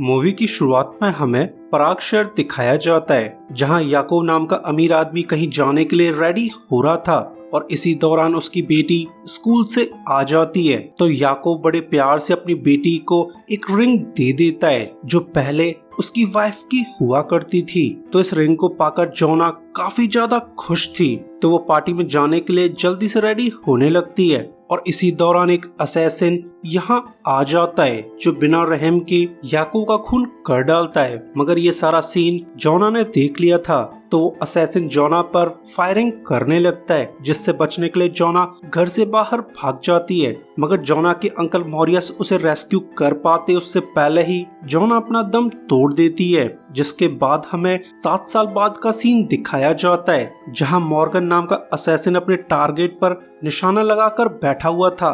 Movie की शुरुआत में हमें पराग शहर दिखाया जाता है जहां याकूब नाम का अमीर आदमी कहीं जाने के लिए रेडी हो रहा था और इसी दौरान उसकी बेटी स्कूल से आ जाती है। तो याकूब बड़े प्यार से अपनी बेटी को एक रिंग दे देता है जो पहले उसकी वाइफ की हुआ करती थी। तो इस रिंग को पाकर जोना काफी ज्यादा खुश थी, तो वो पार्टी में जाने के लिए जल्दी से रेडी होने लगती है और इसी दौरान एक असैसिन यहाँ आ जाता है जो बिना रहम के याकूब का खून कर डालता है। मगर ये सारा सीन जोना ने देख लिया था, तो वो असैसिन जोना पर फायरिंग करने लगता है, जिससे बचने के लिए जोना घर से बाहर भाग जाती है। मगर जोना के अंकल मॉरियस उसे रेस्क्यू कर पाते उससे पहले ही जोना अपना दम तोड़ देती है। जिसके बाद हमें 7 साल बाद का सीन दिखाया जाता है जहां मॉर्गन नाम का असैसिन अपने टारगेट पर निशाना लगाकर बैठा हुआ था।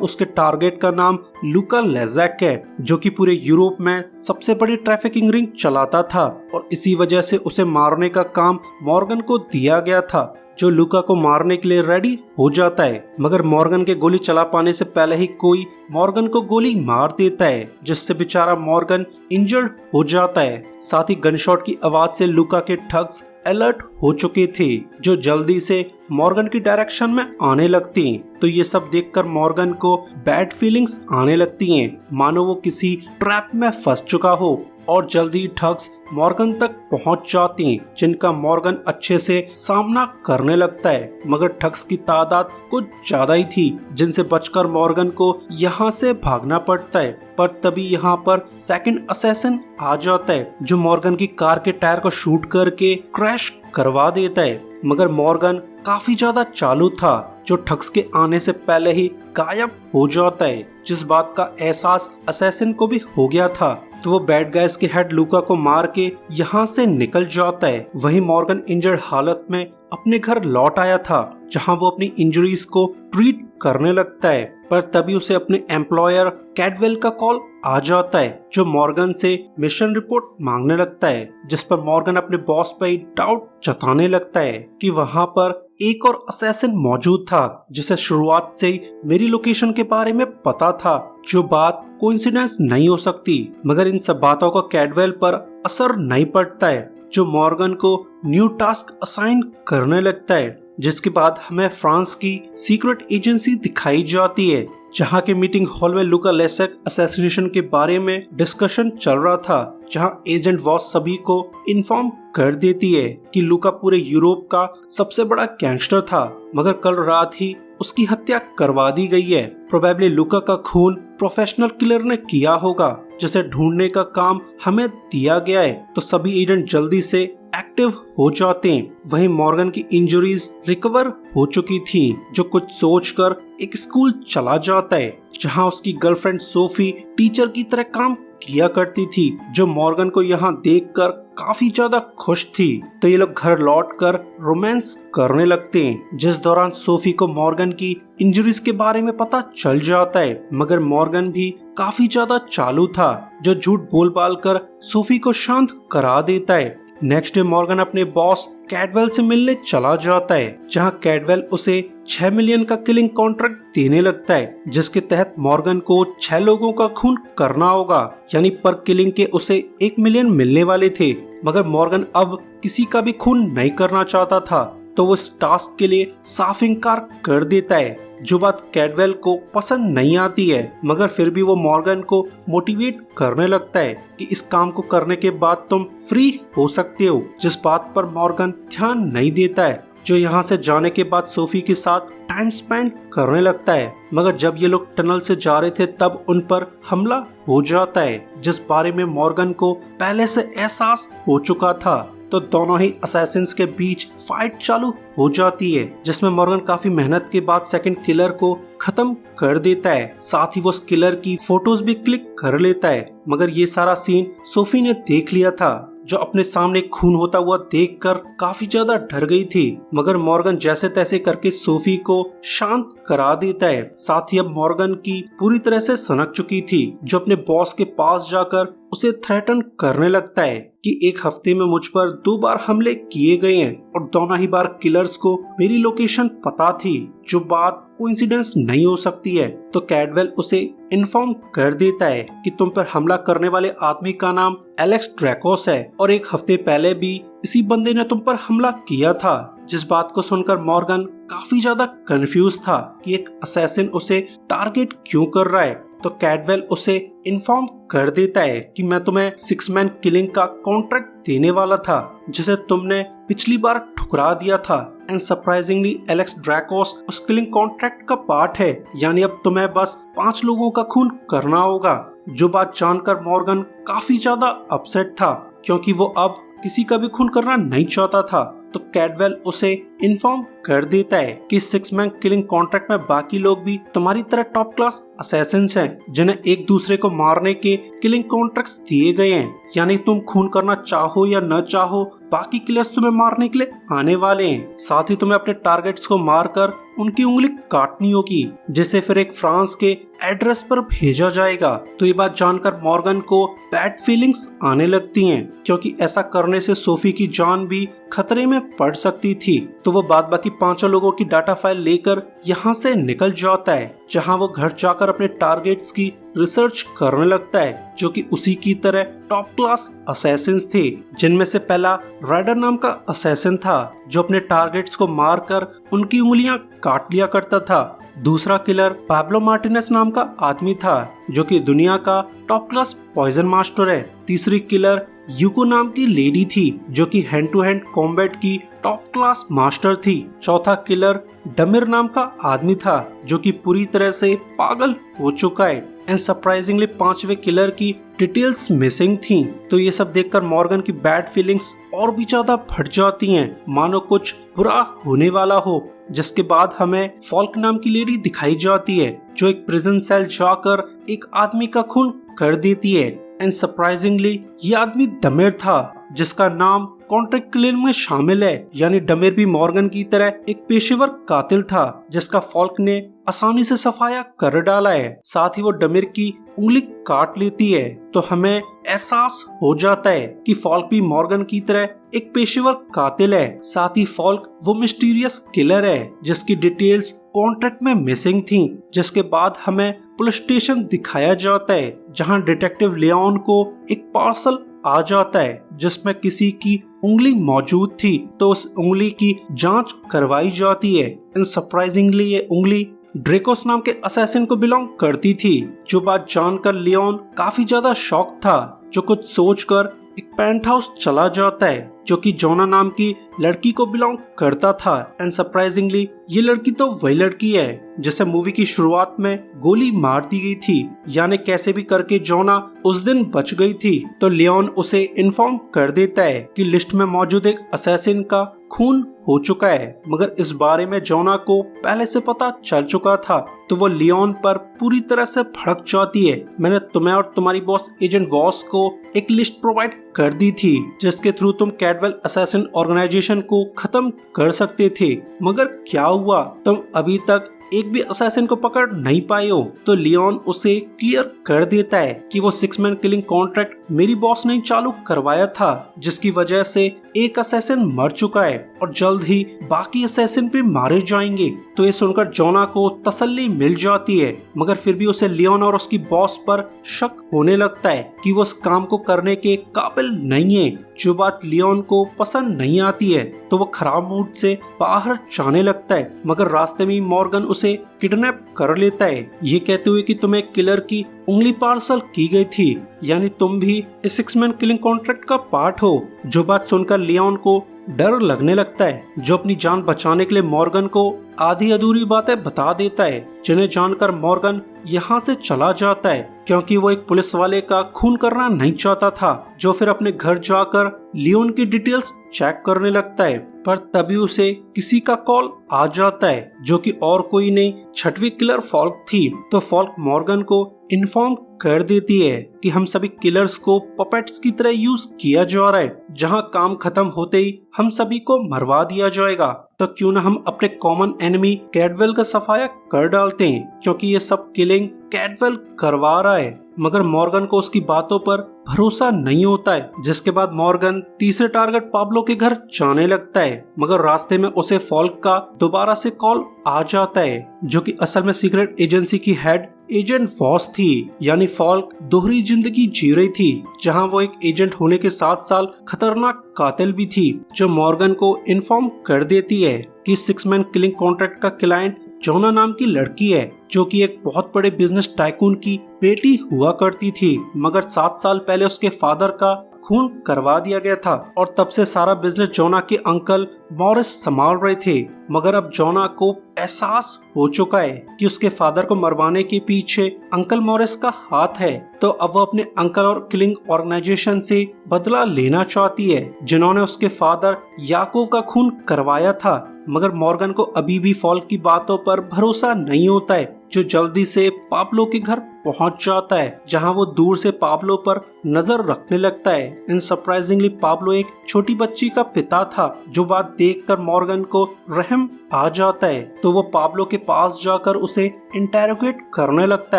उसके टारगेट का नाम लुका लेजैक है जो कि पूरे यूरोप में सबसे बड़ी ट्रैफिकिंग रिंग चलाता था और इसी वजह से उसे मारने का काम मॉर्गन को दिया गया था, जो लुका को मारने के लिए रेडी हो जाता है। मगर मॉर्गन के गोली चला पाने से पहले ही कोई मॉर्गन को गोली मार देता है, जिससे बेचारा मॉर्गन इंजर्ड हो जाता है। साथ ही गनशॉट की आवाज से लुका के ठग्स अलर्ट हो चुके थे जो जल्दी से मॉर्गन की डायरेक्शन में आने लगती हैं। तो ये सब देखकर मॉर्गन को बैड फीलिंग्स आने लगती हैं, मानो वो किसी ट्रैप में फंस चुका हो और जल्दी ठग्स मॉर्गन तक पहुंच जाती हैं, जिनका मॉर्गन अच्छे से सामना करने लगता है। मगर ठग्स की तादाद कुछ ज्यादा ही थी, जिनसे बचकर मॉर्गन को यहाँ से भागना पड़ता है। पर तभी यहाँ पर सेकंड असैसिन आ जाता है जो मॉर्गन की कार के टायर को शूट करके क्रैश करवा देता है। मगर मॉर्गन काफी ज्यादा चालू था जो ठग्स के आने से पहले ही गायब हो जाता है, जिस बात का एहसास असैसिन को भी हो गया था। तो वो बैड गाइस के हेड लुका को मार के यहाँ से निकल जाता है। वहीं मॉर्गन इंजर्ड हालत में अपने घर लौट आया था जहाँ वो अपनी इंजरीज को ट्रीट करने लगता है। पर तभी उसे अपने एम्प्लॉयर कैडवेल का कॉल आ जाता है जो मॉर्गन से मिशन रिपोर्ट मांगने लगता है, जिस पर मॉर्गन अपने बॉस पर डाउट जताने लगता है कि वहाँ पर एक और असैसिन मौजूद था जिसे शुरुआत से ही मेरी लोकेशन के बारे में पता था, जो बात कोइंसिडेंस नहीं हो सकती। मगर इन सब बातों का कैडवेल पर असर नहीं पड़ता है जो मॉर्गन को न्यू टास्क असाइन करने लगता है। जिसके बाद हमें फ्रांस की सीक्रेट एजेंसी दिखाई जाती है जहां के मीटिंग हॉल में लुका लेजैक असैसिनेशन के बारे में डिस्कशन चल रहा था, जहां एजेंट वॉस सभी को इन्फॉर्म कर देती है कि लुका पूरे यूरोप का सबसे बड़ा गैंगस्टर था, मगर कल रात ही उसकी हत्या करवा दी गई है। प्रोबेबली लुका का खून प्रोफेशनल किलर ने किया होगा जिसे ढूंढने का काम हमें दिया गया है। तो सभी एजेंट जल्दी से एक्टिव हो जाते हैं। वहीं मॉर्गन की इंजरीज रिकवर हो चुकी थी जो कुछ सोचकर एक स्कूल चला जाता है जहां उसकी गर्लफ्रेंड सोफी टीचर की तरह काम किया करती थी, जो मॉर्गन को यहाँ देखकर काफी ज्यादा खुश थी। तो ये लोग घर लौटकर रोमांस करने लगते हैं, जिस दौरान सोफी को मॉर्गन की इंजरीज के बारे में पता चल जाता है। मगर मॉर्गन भी काफी ज्यादा चालू था जो झूठ बोल बाल कर सोफी को शांत करा देता है। नेक्स्ट डे मॉर्गन अपने बॉस कैडवेल से मिलने चला जाता है जहां कैडवेल उसे 6 मिलियन का किलिंग कॉन्ट्रैक्ट देने लगता है, जिसके तहत मॉर्गन को 6 लोगों का खून करना होगा, यानी पर किलिंग के उसे 1 मिलियन मिलने वाले थे। मगर मॉर्गन अब किसी का भी खून नहीं करना चाहता था, तो वो इस टास्क के लिए साफ इनकार कर देता है, जो बात कैडवेल को पसंद नहीं आती है। मगर फिर भी वो मॉर्गन को मोटिवेट करने लगता है कि इस काम को करने के बाद तुम फ्री हो सकते हो, जिस बात पर मॉर्गन ध्यान नहीं देता है, जो यहाँ से जाने के बाद सोफी के साथ टाइम स्पेंड करने लगता है। मगर जब ये लोग टनल से जा रहे थे तब उन पर हमला हो जाता है, जिस बारे में मॉर्गन को पहले से एहसास हो चुका था। तो दोनों ही असैसिन्स के बीच फाइट चालू हो जाती है, जिसमें मॉर्गन काफी मेहनत के बाद सेकंड किलर को खत्म कर देता है। साथ ही वो उस किलर की फोटोज भी क्लिक कर लेता है। मगर ये सारा सीन सोफी ने देख लिया था, जो अपने सामने खून होता हुआ देखकर काफी ज्यादा डर गई थी। मगर मॉर्गन जैसे तैसे करके सोफी को शांत करा देता है। साथ ही अब मॉर्गन की पूरी तरह से सनक चुकी थी, जो अपने बॉस के पास जाकर उसे थ्रेटन करने लगता है कि 1 हफ्ते में मुझ पर 2 बार हमले किए गए हैं और दोनों ही बार किलर्स को मेरी लोकेशन पता थी, जो बात कोइंसिडेंस नहीं हो सकती है। तो कैडवेल उसे इन्फॉर्म कर देता है कि तुम पर हमला करने वाले आदमी का नाम एलेक्स ड्रैकोस है और 1 हफ्ते पहले भी इसी बंदे ने तुम पर हमला किया था। जिस बात को सुनकर मॉर्गन काफी ज्यादा कंफ्यूज था कि एक असैसिन उसे टारगेट क्यों कर रहा है। तो कैडवेल उसे इन्फॉर्म कर देता है कि मैं तुम्हें 6 मैन किलिंग का कॉन्ट्रैक्ट देने वाला था जिसे तुमने पिछली बार ठुकरा दिया था। एंड सरप्राइजिंगली एलेक्स ड्रैकोस उस किलिंग कॉन्ट्रैक्ट का पार्ट है, यानी अब तुम्हें बस 5 लोगों का खून करना होगा। जो बात जानकर मॉर्गन काफी ज्यादा अपसेट था क्योंकि वो अब किसी का भी खून करना नहीं चाहता था। तो कैडवेल उसे इन्फॉर्म कर देता है कि 6 मैन किलिंग कॉन्ट्रैक्ट में बाकी लोग भी तुम्हारी तरह टॉप क्लास असैसिन्स हैं जिन्हें एक दूसरे को मारने के किलिंग कॉन्ट्रैक्ट्स दिए गए हैं, यानी तुम खून करना चाहो या न चाहो बाकी किलर्स तुम्हें मारने के लिए आने वाले हैं। साथ ही तुम्हें अपने टारगेट्स को मारकर उनकी उंगली काटनी होगी जिसे फिर एक फ्रांस के एड्रेस पर भेजा जाएगा। तो ये बात जानकर मॉर्गन को बैड फीलिंग्स आने लगती हैं क्योंकि ऐसा करने से सोफी की जान भी खतरे में पड़ सकती थी। तो वो बाद बाकी 5 लोगों की डाटा फाइल लेकर यहाँ से निकल जाता है जहाँ वो घर जाकर अपने टारगेट्स की रिसर्च करने लगता है जो कि उसी की तरह टॉप क्लास असैसिन्स थे, जिनमें से पहला राइडर नाम का असैसिन था जो अपने टारगेट्स को मारकर उनकी उंगलियां काट लिया करता था। दूसरा किलर पाब्लो मार्टिनेस नाम का आदमी था जो कि दुनिया का टॉप क्लास पॉइजन मास्टर है। तीसरी किलर यूको नाम की लेडी थी जो कि हैंड टू हैंड कॉम्बैट की टॉप क्लास मास्टर थी। चौथा किलर डमिर नाम का आदमी था जो कि पूरी तरह से पागल हो चुका है। एंड सरप्राइजिंगली 5वें किलर की डिटेल्स मिसिंग थी। तो ये सब देखकर मॉर्गन की बैड फीलिंग्स और भी ज्यादा बढ़ जाती हैं, मानो कुछ बुरा होने वाला हो। जिसके बाद हमें फॉल्क नाम की लेडी दिखाई जाती है जो एक प्रिजन सेल जाकर एक आदमी का खून कर देती है। एंड सरप्राइजिंगली ये आदमी डमिर था जिसका नाम कॉन्ट्रैक्ट क्लेम में शामिल है, यानी डमिर भी मॉर्गन की तरह एक पेशेवर कातिल था जिसका फॉल्क ने आसानी से सफाया कर डाला है। साथ ही वो डमिर की उंगली काट लेती है। तो हमें एहसास हो जाता है कि फॉल्क भी मॉर्गन की तरह एक पेशेवर कातिल है। साथ ही फॉल्क वो मिस्टीरियस किलर है जिसकी डिटेल्स कॉन्ट्रैक्ट में मिसिंग थी। जिसके बाद हमें पुलिस स्टेशन दिखाया जाता है जहां डिटेक्टिव लियोन को एक पार्सल आ जाता है जिसमें किसी की उंगली मौजूद थी। तो उस उंगली की जांच करवाई जाती है। एंड सरप्राइजिंगली ये उंगली ड्रेकोस नाम के असैसिन को बिलोंग करती थी। जो बात जानकर लियोन काफी ज्यादा शॉक था जो कुछ सोचकर एक पेंट हाउस चला जाता है जो कि जोना नाम की लड़की को बिलोंग करता था। एंड सरप्राइजिंगली ये लड़की तो वही लड़की है जिसे मूवी की शुरुआत में गोली मार दी गई थी, यानी कैसे भी करके जोना उस दिन बच गई थी। तो लियोन उसे इन्फॉर्म कर देता है कि लिस्ट में मौजूद एक असैसिन का खून हो चुका है, मगर इस बारे में जोना को पहले से पता चल चुका था। तो वो लियोन पर पूरी तरह से भड़क जाती है। मैंने तुम्हें और तुम्हारी बॉस एजेंट वॉस को एक लिस्ट प्रोवाइड कर दी थी जिसके थ्रू तुम कैडवेल असैसिन ऑर्गेनाइजेशन को खत्म कर सकते थे, मगर क्या हुआ, तुम अभी तक एक भी असैसिन को पकड़ नहीं पाए हो। तो लियोन उसे क्लियर कर देता है कि वो 6 मैन किलिंग कॉन्ट्रैक्ट मेरी बॉस ने चालू करवाया था जिसकी वजह से एक असैसिन मर चुका है और जल्द ही बाकी असैसिन भी मारे जाएंगे। तो ये सुनकर जोना को तसल्ली मिल जाती है, मगर फिर भी उसे लियोन और उसकी बॉस पर शक होने लगता है कि वो उस काम को करने के काबिल नहीं है, जो बात लियोन को पसंद नहीं आती है। तो वो खराब मूड से बाहर जाने लगता है, मगर रास्ते में मॉर्गन उसे किडनैप कर लेता है, ये कहते हुए कि तुम्हें किलर की उंगली पार्सल की गई थी, यानी तुम भी इस 6 मैन किलिंग कॉन्ट्रैक्ट का पार्ट हो। जो बात सुनकर लियोन को डर लगने लगता है, जो अपनी जान बचाने के लिए मॉर्गन को आधी अधूरी बातें बता देता है, जिन्हें जानकर मॉर्गन यहाँ से चला जाता है क्योंकि वो एक पुलिस वाले का खून करना नहीं चाहता था, जो फिर अपने घर जाकर लियोन की डिटेल्स चेक करने लगता है। पर तभी उसे किसी का कॉल आ जाता है जो कि और कोई नहीं 6वीं किलर फॉल्क थी। तो फॉल्क मॉर्गन को इन्फॉर्म कर देती है कि हम सभी किलर्स को पपेट्स की तरह यूज किया जा रहा है, जहां काम खत्म होते ही हम सभी को मरवा दिया जाएगा, तो क्यों ना हम अपने कॉमन एनिमी कैडवेल का सफाया कर डालते हैं, क्योंकि ये सब किलिंग कैडवेल करवा रहा है। मगर मॉर्गन को उसकी बातों पर भरोसा नहीं होता है, जिसके बाद मॉर्गन तीसरे टारगेट पाब्लो के घर जाने लगता है। मगर रास्ते में उसे फॉल्क का दोबारा से कॉल आ जाता है, जो कि असल में सीक्रेट एजेंसी की हेड एजेंट वॉस थी। यानी फॉल्क दोहरी जिंदगी जी रही थी, जहां वो एक एजेंट होने के साथ साथ खतरनाक कातिल भी थी, जो मॉर्गन को इन्फॉर्म कर देती है कि 6 मैन किलिंग कॉन्ट्रैक्ट का क्लाइंट जोना नाम की लड़की है, जो कि एक बहुत बड़े बिजनेस टाइकून की बेटी हुआ करती थी। मगर 7 साल पहले उसके फादर का खून करवा दिया गया था और तब से सारा बिजनेस जोना के अंकल मॉरिस संभाल रहे थे। मगर अब जोना को एहसास हो चुका है कि उसके फादर को मरवाने के पीछे अंकल मॉरिस का हाथ है, तो अब वो अपने अंकल और किलिंग ऑर्गेनाइजेशन से बदला लेना चाहती है, जिन्होंने उसके फादर याकूब का खून करवाया था। मगर मॉर्गन को अभी भी फॉल्क की बातों पर भरोसा नहीं होता है, जो जल्दी से पाब्लो के घर पहुंच जाता है, जहां वो दूर से पाब्लो पर नजर रखने लगता है। इन सरप्राइजिंगली पाब्लो एक छोटी बच्ची का पिता था, जो बात देखकर मॉर्गन को रहम आ जाता है, तो वो पाब्लो के पास जाकर उसे इंटेरोगेट करने लगता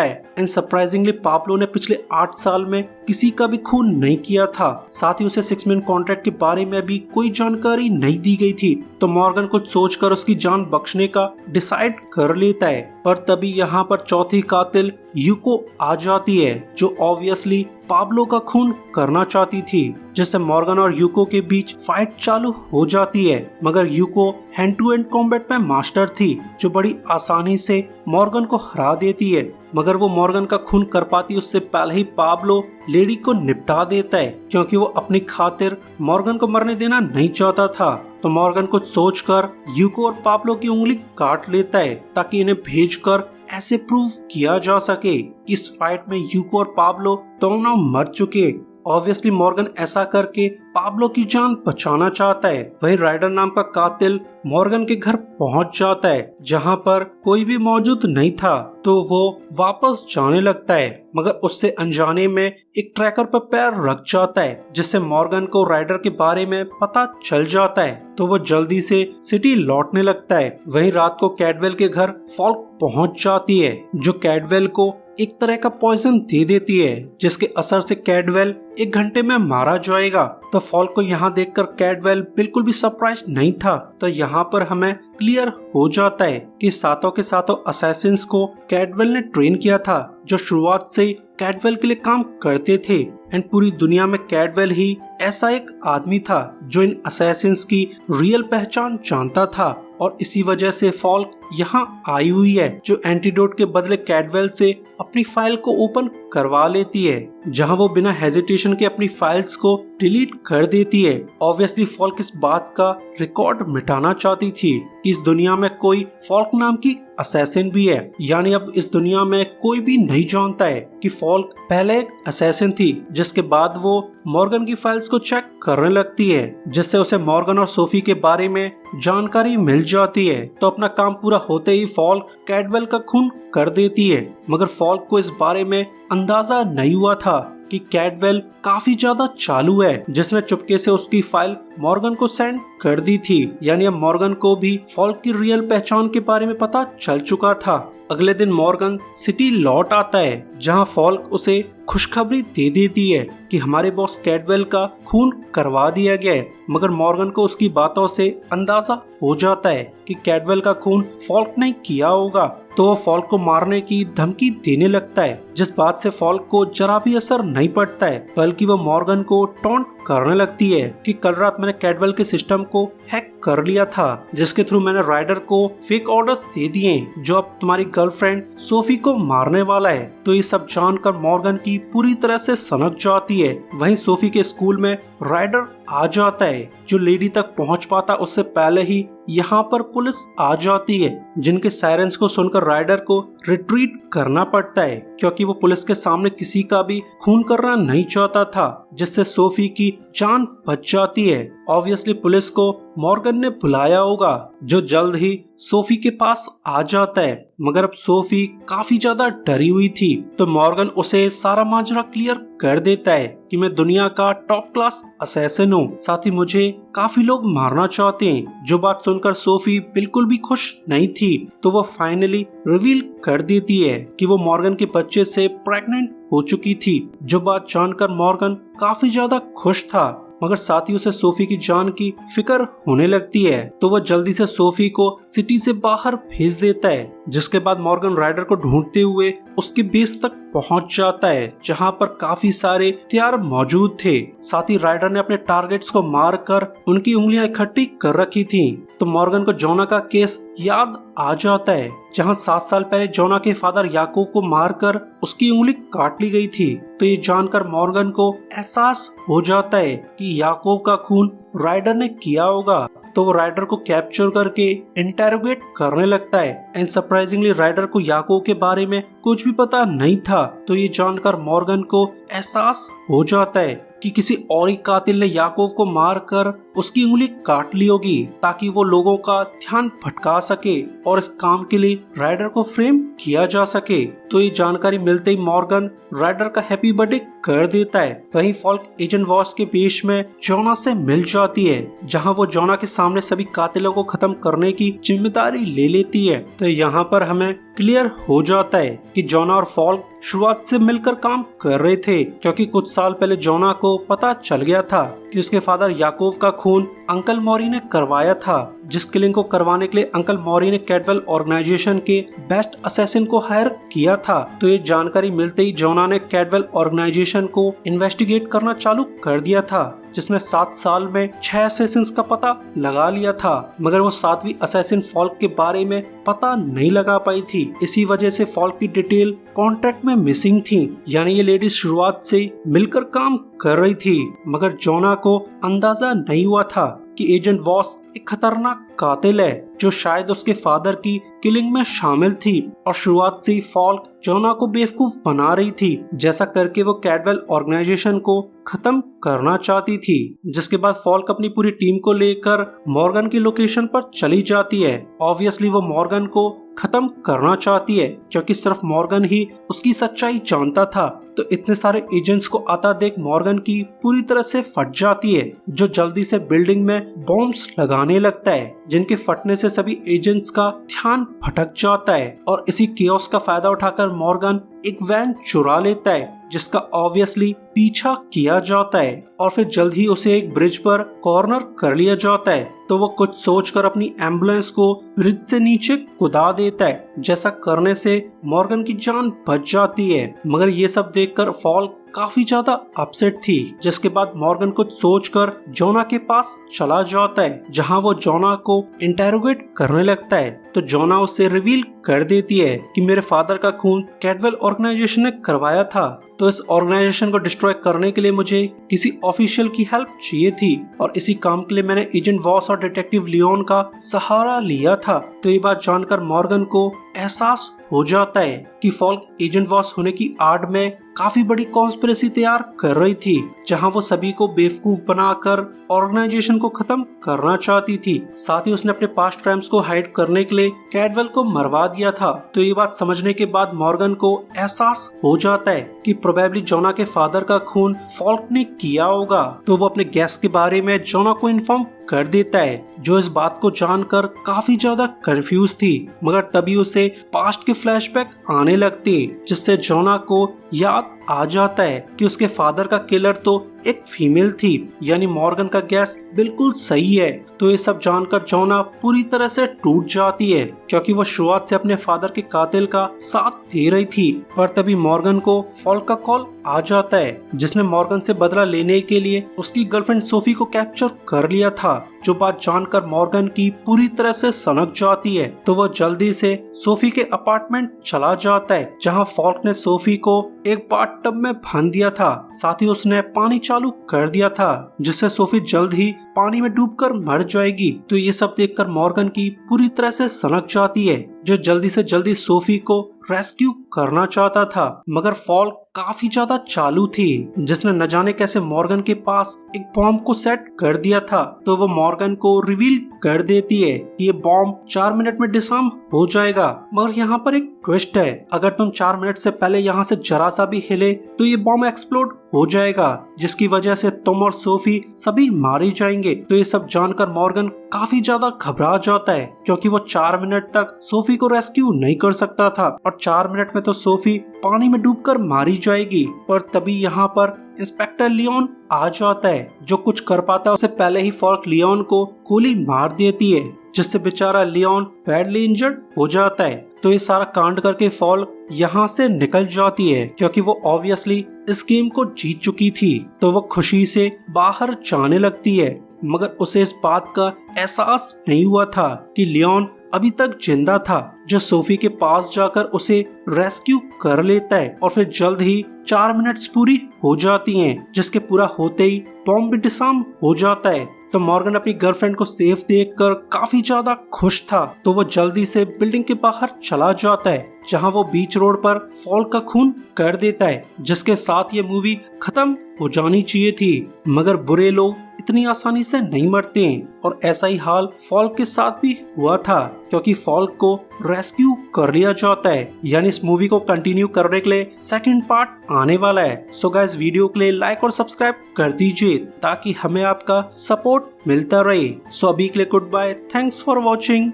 है। इन सरप्राइजिंगली पाब्लो ने पिछले 8 साल में किसी का भी खून नहीं किया था, साथ ही उसे 6 मैन कॉन्ट्रैक्ट के बारे में भी कोई जानकारी नहीं दी गई थी, तो मॉर्गन कुछ सोचकर उसकी जान बख्शने का डिसाइड कर लेता है। पर तभी यहाँ पर चौथी कातिल यूको आ जाती है, जो ऑब्वियसली पाब्लो का खून करना चाहती थी, जिससे मॉर्गन और यूको के बीच फाइट चालू हो जाती है। मगर Yuko hand to hand combat में मास्टर थी, जो बड़ी आसानी से मॉर्गन को हरा देती है। मगर वो मॉर्गन का खून कर पाती उससे पहले ही पाब्लो लेडी को निपटा देता है, क्योंकि वो अपनी खातिर मॉर्गन को मरने देना नहीं चाहता था। तो मॉर्गन कुछ सोचकर यूको और पाब्लो की उंगली काट लेता है, ताकि इन्हें भेजकर ऐसे प्रूव किया जा सके कि इस फाइट में यूको और पाब्लो दोनों मर चुके। ऑब्वियसली मॉर्गन ऐसा करके पाब्लो की जान बचाना चाहता है। वहीं राइडर नाम का कातिल मॉर्गन के घर पहुंच जाता है, जहां पर कोई भी मौजूद नहीं था, तो वो वापस जाने लगता है। मगर उससे अनजाने में एक ट्रैकर पर पैर रख जाता है, जिससे मॉर्गन को राइडर के बारे में पता चल जाता है, तो वो जल्दी से सिटी लौटने लगता है। वहीं रात को कैडवेल के घर फॉल्क पहुंच जाती है, जो कैडवेल को एक तरह का पॉइजन दे देती है, जिसके असर से कैडवेल 1 घंटे में मारा जाएगा। तो फॉल्क को यहाँ देखकर कैडवेल बिल्कुल भी सरप्राइज नहीं था। तो यहाँ पर हमें क्लियर हो जाता है कि सातों के सातों असैसिन्स को कैडवेल ने ट्रेन किया था, जो शुरुआत से कैडवेल के लिए काम करते थे। एंड पूरी दुनिया में कैडवेल ही ऐसा एक आदमी था जो इन असैसिन्स की रियल पहचान जानता था, और इसी वजह से फॉल्क यहाँ आई हुई है, जो एंटीडोट के बदले कैडवेल से अपनी फाइल को ओपन करवा लेती है, जहां वो बिना हेजिटेशन के अपनी फाइल्स को डिलीट कर देती है। ऑब्वियसली फॉल्क इस बात का रिकॉर्ड मिटाना चाहती थी कि इस दुनिया में कोई फॉल्क नाम की असैसिन भी है। यानी अब इस दुनिया में कोई भी नहीं जानता है कि फॉल्क पहले एक असैसिन थी, जिसके बाद वो मॉर्गन की फाइल्स को चेक करने लगती है, जिससे उसे मॉर्गन और सोफी के बारे में जानकारी मिल जाती है। तो अपना काम पूरा होते ही फॉल्क कैडवेल का खून कर देती है। मगर फॉल्क को इस बारे में अंदाजा नहीं हुआ था कि कैडवेल काफी ज्यादा चालू है, जिसने चुपके से उसकी फाइल मॉर्गन को सेंड कर दी थी। यानी अब मॉर्गन को भी फॉल्क की रियल पहचान के बारे में पता चल चुका था। अगले दिन मॉर्गन सिटी लौट आता है, जहां फॉल्क उसे खुशखबरी दे देती है कि हमारे बॉस कैडवेल का खून करवा दिया गया है। मगर मॉर्गन को उसकी बातों से अंदाजा हो जाता है कि कैडवेल का खून फॉल्क ने किया होगा, तो वो फॉल्क को मारने की धमकी देने लगता है, जिस बात से फॉल्क को जरा भी असर नहीं पड़ता है, बल्कि वो मॉर्गन को टॉन्ट करने लगती है कि कल रात मैंने कैडवेल के सिस्टम को हैक कर लिया था, जिसके थ्रू मैंने राइडर को फेक ऑर्डर्स दे दिए जो अब तुम्हारी गर्लफ्रेंड सोफी को मारने वाला है। तो ये सब जानकर मॉर्गन की पूरी तरह से सनक जाती है। वहीं सोफी के स्कूल में राइडर आ जाता है, जो लेडी तक पहुंच पाता उससे पहले ही यहाँ पर पुलिस आ जाती है, जिनके सायरन्स को सुनकर राइडर को रिट्रीट करना पड़ता है, क्योंकि वो पुलिस के सामने किसी का भी खून करना नहीं चाहता था, जिससे सोफी की जान बच जाती है। ऑब्वियसली पुलिस को मॉर्गन मॉर्गन ने बुलाया होगा, जो जल्द ही सोफी के पास आ जाता है। मगर अब सोफी काफी ज्यादा डरी हुई थी, तो मॉर्गन उसे सारा माजरा क्लियर कर देता है कि मैं दुनिया का टॉप क्लास असैसिन हूँ, साथ ही मुझे काफी लोग मारना चाहते हैं। जो बात सुनकर सोफी बिल्कुल भी खुश नहीं थी, तो वो फाइनली रिवील कर देती है कि वो मॉर्गन के बच्चे से प्रेग्नेंट हो चुकी थी। जो बात जानकर मॉर्गन काफी ज्यादा खुश था, मगर साथ ही उसे सोफी की जान की फिक्र होने लगती है, तो वह जल्दी से सोफी को सिटी से बाहर भेज देता है। जिसके बाद मॉर्गन राइडर को ढूंढते हुए उसके बेस तक पहुंच जाता है, जहां पर काफी सारे हथियार मौजूद थे। साथ ही राइडर ने अपने टारगेट्स को मारकर उनकी उंगलियां इकट्ठी कर रखी थी। तो मॉर्गन को जोना का केस याद आ जाता है, जहां 7 साल पहले जोना के फादर याकूब को मारकर उसकी उंगली काट ली गई थी। तो ये जानकर मॉर्गन को एहसास हो जाता है कि याकूब का खून राइडर ने किया होगा। तो वो राइडर को कैप्चर करके इंटेरोगेट करने लगता है। एंड सरप्राइजिंगली राइडर को याकूब के बारे में कुछ भी पता नहीं था। तो ये जानकर मॉर्गन को एहसास हो जाता है कि किसी और ही कातिल ने याकूब को मारकर उसकी उंगली काट ली होगी, ताकि वो लोगों का ध्यान भटका सके और इस काम के लिए राइडर को फ्रेम किया जा सके। तो ये जानकारी मिलते ही मॉर्गन राइडर का हैप्पी बर्थडे कर देता है। वहीं फॉल्क एजेंट वॉस के पेश में जोना से मिल जाती है, जहां वो जोना के सामने सभी कातिलों को खत्म करने की जिम्मेदारी ले लेती है। तो यहाँ पर हमें क्लियर हो जाता है कि जोना और फॉल्क शुरुआत से मिलकर काम कर रहे थे, क्योंकि कुछ साल पहले जोना को पता चल गया था कि उसके फादर याकूब का खून अंकल मॉरी ने करवाया था। जिस किलिंग को करवाने के लिए अंकल मॉरी ने कैटवेल ऑर्गेनाइजेशन के बेस्ट असैसिन को हायर किया था। तो ये जानकारी मिलते ही जोना ने कैटवेल ऑर्गेनाइजेशन को इन्वेस्टिगेट करना चालू कर दिया था, जिसने 7 साल में 6 असैसिन्स का पता लगा लिया था। मगर वो 7वीं असैसिन फॉल्क के बारे में पता नहीं लगा पाई थी। इसी वजह से फॉल्क की डिटेल कॉन्ट्रैक्ट में मिसिंग थी, यानी ये लेडीज शुरुआत से मिलकर काम कर रही थी। मगर जोना को अंदाजा नहीं हुआ था कि एजेंट वॉस एक खतरनाक कातिल है, जो शायद उसके फादर की किलिंग में शामिल थी। और शुरुआत से ही फॉल्क जोना को बेवकूफ बना रही थी। जैसा करके वो कैटवेल ऑर्गेनाइजेशन को खत्म करना चाहती थी। जिसके बाद फॉल्क अपनी पूरी टीम को लेकर मॉर्गन की लोकेशन पर चली जाती है। ऑब्वियसली वो मॉर्गन को खत्म करना चाहती है, क्योंकि सिर्फ मॉर्गन ही उसकी सच्चाई जानता था। तो इतने सारे एजेंट्स को आता देख मॉर्गन की पूरी तरह से फट जाती है, जो जल्दी से बिल्डिंग में बॉम्ब्स लगाने लगता है, जिनके फटने से सभी एजेंट्स का ध्यान भटक जाता है। और इसी केओस का फायदा उठाकर मॉर्गन एक वैन चुरा लेता है, जिसका ऑब्वियसली पीछा किया जाता है। और फिर जल्द ही उसे एक ब्रिज पर कॉर्नर कर लिया जाता है। तो वो कुछ सोचकर अपनी एम्बुलेंस को ब्रिज से नीचे कूदा देता है। जैसा करने से मॉर्गन की जान बच जाती है। मगर ये सब देखकर फॉल्क काफी ज्यादा अपसेट थी। जिसके बाद मॉर्गन कुछ सोचकर जोना के पास चला जाता है, जहां वो जोना को इंटेरोगेट करने लगता है। तो जोना उससे रिवील कर देती है कि मेरे फादर का खून कैटवेल ऑर्गेनाइजेशन ने करवाया था। तो इस ऑर्गेनाइजेशन को डिस्ट्रॉय करने के लिए मुझे किसी ऑफिशियल की हेल्प चाहिए थी, और इसी काम के लिए मैंने एजेंट वॉस और डिटेक्टिव लियोन का सहारा लिया था। तो ये बात जानकर मॉर्गन को एहसास हो जाता है कि फॉल्क एजेंट वॉस होने की आड़ में काफी बड़ी कॉन्स्पिरेसी तैयार कर रही थी, जहां वो सभी को बेवकूफ बनाकर ऑर्गेनाइजेशन को खत्म करना चाहती थी। साथ ही उसने अपने पास्ट क्राइम्स को हाइड करने के लिए कैटवेल को मरवा दिया था। तो ये बात समझने के बाद मॉर्गन को एहसास हो जाता है कि प्रोबेबली जोना के फादर का खून फॉल्क ने किया होगा। तो वो अपने गैस के बारे में जोना को इन्फॉर्म कर देता है, जो इस बात को जानकर काफी ज्यादा कंफ्यूज थी। मगर तभी उसे पास्ट के फ्लैशबैक आने लगते, जिससे जोना को याद आ जाता है कि उसके फादर का किलर तो एक फीमेल थी, यानी मॉर्गन का गैस बिल्कुल सही है। तो ये सब जानकर जोना पूरी तरह से टूट जाती है, क्योंकि वो शुरुआत से अपने फादर के कातिल का साथ दे रही थी। पर तभी मॉर्गन को फॉल्क का कॉल आ जाता है, जिसने मॉर्गन से बदला लेने के लिए उसकी गर्लफ्रेंड सोफी को कैप्चर कर लिया था। जो बात जानकर मॉर्गन की पूरी तरह से सनक जाती है। तो वह जल्दी से सोफी के अपार्टमेंट चला जाता है, जहां फॉल्क ने सोफी को एक बाथटब में बांध दिया था। साथ ही उसने पानी चालू कर दिया था, जिससे सोफी जल्द ही पानी में डूबकर मर जाएगी। तो ये सब देखकर मॉर्गन की पूरी तरह से सनक जाती है, जो जल्दी से जल्दी सोफी को रेस्क्यू करना चाहता था, मगर फॉल्क काफी ज्यादा चालू थी, जिसने न जाने कैसे मॉर्गन के पास एक बॉम्ब को सेट कर दिया था। तो वो मॉर्गन को रिवील कर देती है कि ये बॉम्ब 4 मिनट में डिसआर्म हो जाएगा। मगर यहाँ पर एक ट्विस्ट है, अगर तुम 4 मिनट से पहले यहाँ से जरा सा भी हिले तो ये बॉम्ब एक्सप्लोड हो जाएगा, जिसकी वजह से तुम और सोफी सभी मारे जाएंगे। तो ये सब जानकर मॉर्गन काफी ज्यादा घबरा जाता है, क्योंकि वो 4 मिनट तक सोफी को रेस्क्यू नहीं कर सकता था और 4 मिनट में तो सोफी पानी में डूबकर मारी जाएगी। पर तभी यहाँ पर इंस्पेक्टर लियोन आ जाता है, जो कुछ कर पाता है उससे पहले ही फॉल्क लियोन को गोली मार देती है, जिससे बेचारा लियोन बैडली इंजर्ड हो जाता है। तो ये सारा कांड करके फॉल्क यहाँ से निकल जाती है, क्योंकि वो ऑब्वियसली इस गेम को जीत चुकी थी। तो वो खुशी से बाहर जाने लगती है, मगर उसे इस बात का एहसास नहीं हुआ था कि लियोन अभी तक जिंदा था, जो सोफी के पास जाकर उसे रेस्क्यू कर लेता है। और फिर जल्द ही 4 मिनट्स पूरी हो जाती हैं, जिसके पूरा होते ही बॉम्ब भी डिसआर्म हो जाता है। तो मॉर्गन अपनी गर्लफ्रेंड को सेफ देखकर काफी ज्यादा खुश था, तो वो जल्दी से बिल्डिंग के बाहर चला जाता है, जहां वो बीच रोड पर फॉल्क का खून कर देता है, जिसके साथ ये मूवी खत्म हो जानी चाहिए थी। मगर बुरे लोग इतनी आसानी से नहीं मरते हैं, और ऐसा ही हाल फॉल्क के साथ भी हुआ था, क्योंकि फॉल्क को रेस्क्यू कर लिया जाता है। यानी इस मूवी को कंटिन्यू करने के लिए सेकंड पार्ट आने वाला है। सो गाइस, वीडियो के लिए लाइक और सब्सक्राइब कर दीजिए, ताकि हमें आपका सपोर्ट मिलता रहे। सो अभी के लिए goodbye, thanks for watching.